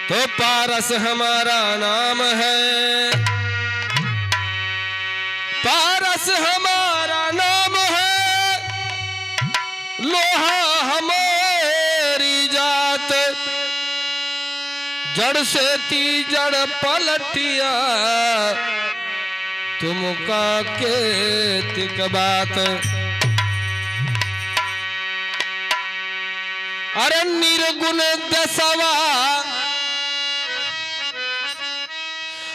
तो पारस हमारा नाम है, पारस हमारा नाम है, लोहा हमारी जात, जड़ से तीजड़ पलटिया, तुमका के तिक बात। अरे निर्गुण दसवा,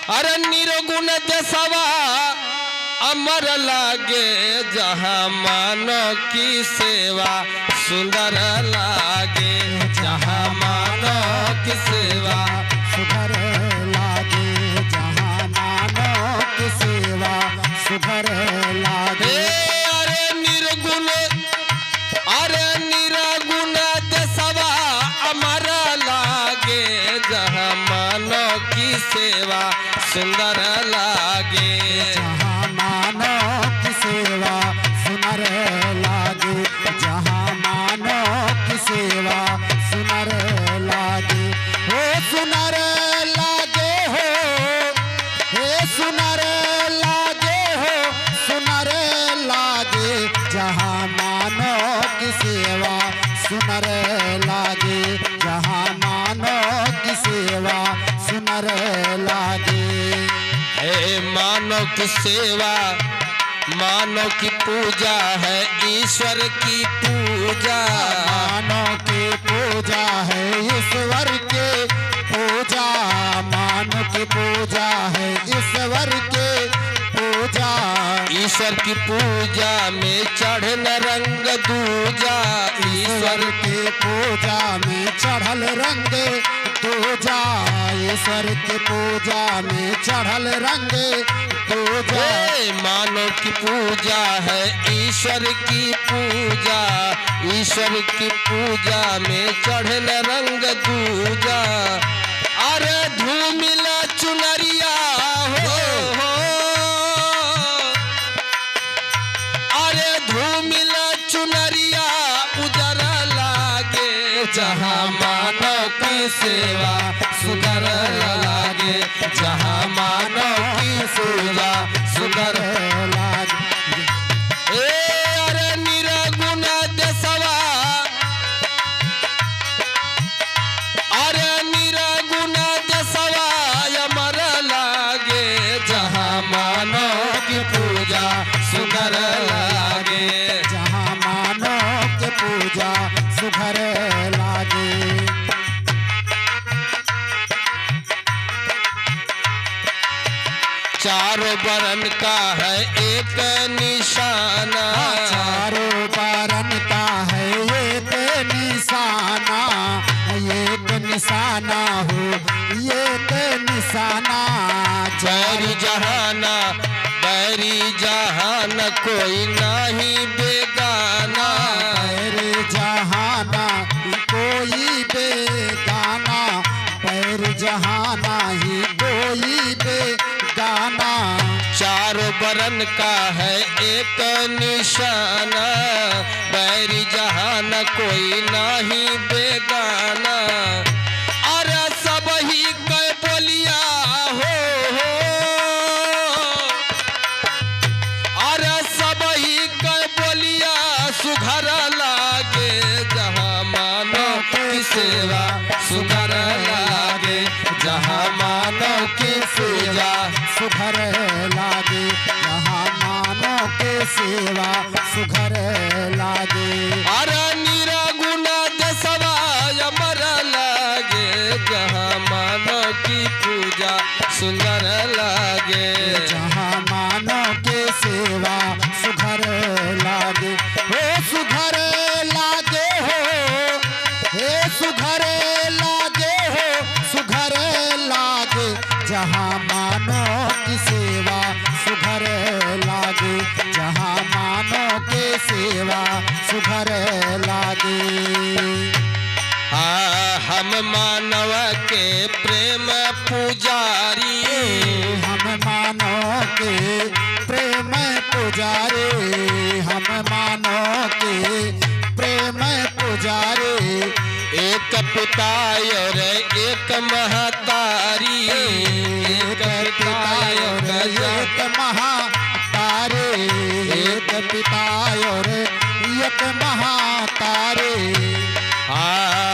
अरे निर्गुण दसवा अमर लागे, जहाँ मानो की सेवा सुंदर लागे, जहाँ मानो की सेवा सुधर लागे, जहाँ मानो की सेवा सुधर लागे। अरे निर्गुण, अरे निर्गुण दसवा अमर लागे, जहाँ मानो की सेवा सुंदर लागे, जहाँ मानो की सेवा सुनर लागे, जहाँ मानो की सेवा सुनर लागे। हो सुनर लागे हो, हे सुनर लागे हो, सुनर लागे, जहाँ मानो की सेवा सुनर लागे, जहाँ मानो की सेवा सुनर लागे। मानव की सेवा, मानव की पूजा है ईश्वर की पूजा, मानव की पूजा है ईश्वर के पूजा, मानव की पूजा है ईश्वर के पूजा। ईश्वर की पूजा में चढ़न रंग दूजा, ईश्वर की पूजा में चढ़ल रंग दूजा, ईश्वर की पूजा में चढ़ल रंग दूजा। मानव की पूजा है ईश्वर की पूजा, ईश्वर की पूजा में चढ़न रंग दूजा। अरे धूमिला चुनरिया हो, अरे धूमिला चुनरिया उजर लागे, जहाँ मानव की सेवा सुंदर लागे, जहाँ मानव की पूजा सुंदर लागे। अरे निर्गुण दसवा, अरे निर्गुण दसवा अमर लागे, जहाँ मानव की पूजा सुंदर लागे, जहाँ मानव की पूजा सुधर लागे। चारों बरन का है एक निशाना, चारों बरन का है एक निशाना, एक निशाना हो एक निशाना। बैरी जहाना, बैरी जहान कोई नहीं बेगाना, पैर जहाना कोई बेगाना, पैर जहाना ही कोई बेगाना। चारों बरन का है एक निशाना, बैरी जहान कोई नहीं बेगाना। अरे सब ही कै बोलिया हो, अरे सब ही कै बोलिया सुघर लागे, जहाँ मानव की सेवा सुघर लागे, जहाँ मानव की पूजा सुघर लागे, जहाँ मानव के सेवा सुघर लागे। अरे निर्गुण दसवा अमर लागे, जहाँ मानव की पूजा सुंदर लागे, जहाँ मानव के सेवा सुघर लागे। हो सुघर लागे हो, हे सुघर लागे हो, सुघर लागे, जहाँ मानव की सेवा सुघर लागे, जहाँ मानव के सेवा सुघर लागे। हम मानव के प्रेम पुजारी, हम मानव के प्रेम पुजारी, हम मानव के प्रेम पुजारी। एक एक पिता और एक महतारी, एक पिता और एक महातारे, एक पिता और एक महातारे।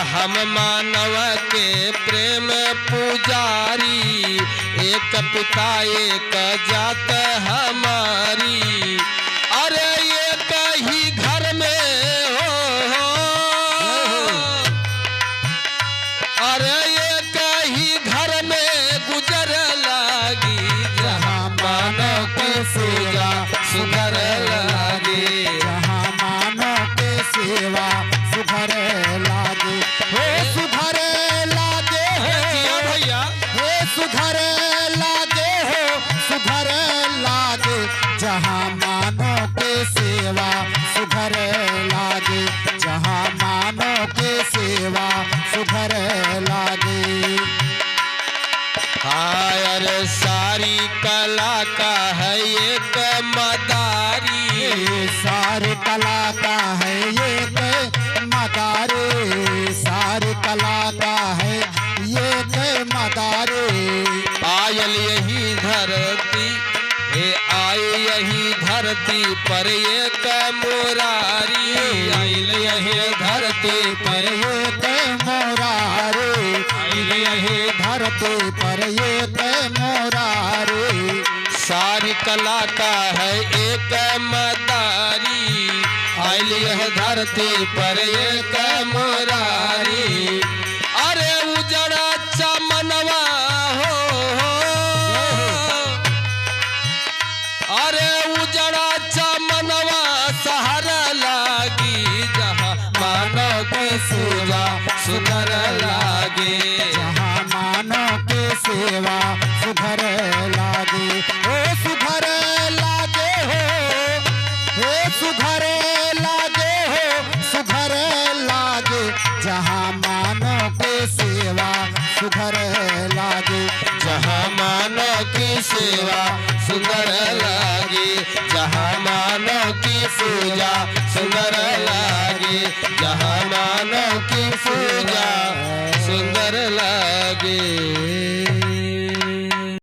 हम मानव के प्रेम पुजारी, एक पिता एक जात हमारी। अरे एक ही घर में हो, अरे एक ही घर में गुजर लागी, जहाँ मानव के सेवा सुधर लागे, जहाँ मानव के सेवा सुधर लागे, हे सुधर लागे जिया भैया, हे सुधर लागे हो, सुधर लागे, जहाँ मानव के सेवा सुधर लागे, जहाँ मानव के सेवा सुधर लागे। हाय अरे सारी कला का है एक मदारी, ये सारी कला का है एक मदारे, सारी कला का है एक मदारे। आयल यही धरती, हे आए यही धरती पर एक मुरारी, आयल यही धरती पर एक मोरारे, यही धरती पर एक मोरारे। सारी कला का है एक मदारी, आयल यह धरती पर एक मुरारी। अरे उजड़ा चमनवा हो, अरे उजड़ा चमनवा सहारा लागी, जहाँ मानव के सेवा सुधर लागे, जहाँ मानव के सेवा सुधर लागे, ओ सुधर लागे हो, हे सुधर लागे हो, सुधर लागे, जहाँ मानव के सेवा सुधर लागे, जहाँ मानव की सेवा सुंदर लागे, जहाँ मानव की पूजा सुंदर